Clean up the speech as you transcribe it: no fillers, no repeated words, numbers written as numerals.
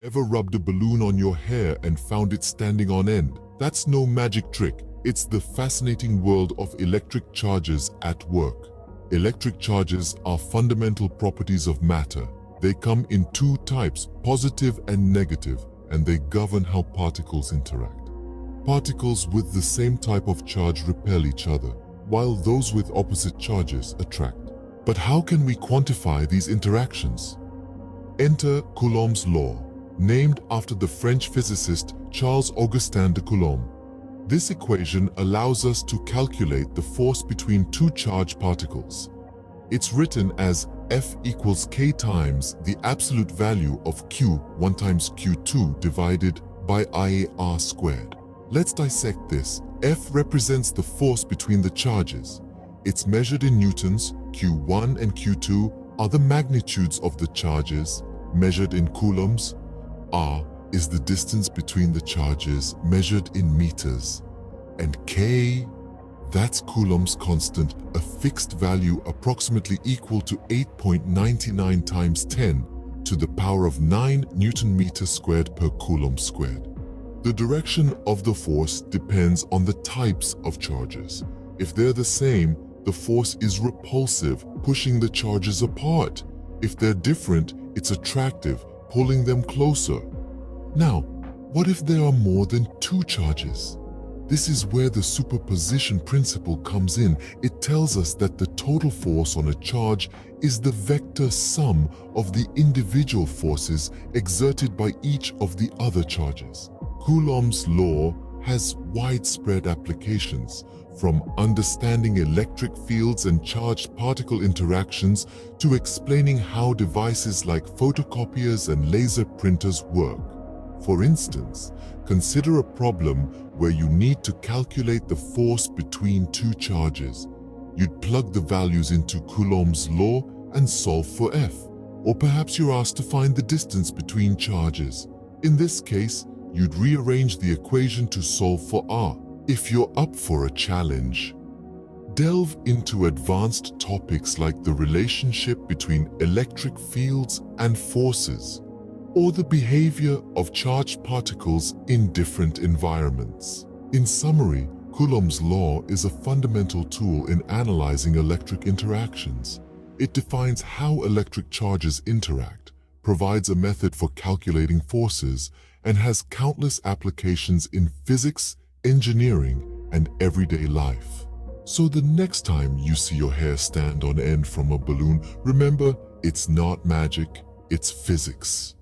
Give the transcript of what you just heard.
Ever rubbed a balloon on your hair and found it standing on end? That's no magic trick. It's the fascinating world of electric charges at work. Electric charges are fundamental properties of matter. They come in two types, positive and negative, and they govern how particles interact. Particles with the same type of charge repel each other, while those with opposite charges attract. But how can we quantify these interactions? Enter Coulomb's law, named after the French physicist Charles-Augustin de Coulomb. This equation allows us to calculate the force between two charged particles. It's written as F equals K times the absolute value of Q, 1 times Q2 divided by IAR squared. Let's dissect this. F represents the force between the charges. It's measured in newtons. Q1 and Q2 are the magnitudes of the charges, measured in coulombs. R is the distance between the charges, measured in meters. And K, that's Coulomb's constant, a fixed value approximately equal to 8.99 times 10 to the power of 9 Newton meters squared per Coulomb squared. The direction of the force depends on the types of charges. If they're the same, the force is repulsive, pushing the charges apart. If they're different, it's attractive, pulling them closer. Now, what if there are more than two charges? This is where the superposition principle comes in. It tells us that the total force on a charge is the vector sum of the individual forces exerted by each of the other charges. Coulomb's law has widespread applications, from understanding electric fields and charged particle interactions to explaining how devices like photocopiers and laser printers work. For instance, consider a problem where you need to calculate the force between two charges. You'd plug the values into Coulomb's law and solve for F. Or perhaps you're asked to find the distance between charges. In this case, you'd rearrange the equation to solve for R. If you're up for a challenge, delve into advanced topics like the relationship between electric fields and forces, or the behavior of charged particles in different environments. In summary, Coulomb's law is a fundamental tool in analyzing electric interactions. It defines how electric charges interact, provides a method for calculating forces, and has countless applications in physics, engineering, and everyday life. So the next time you see your hair stand on end from a balloon, remember, it's not magic, it's physics.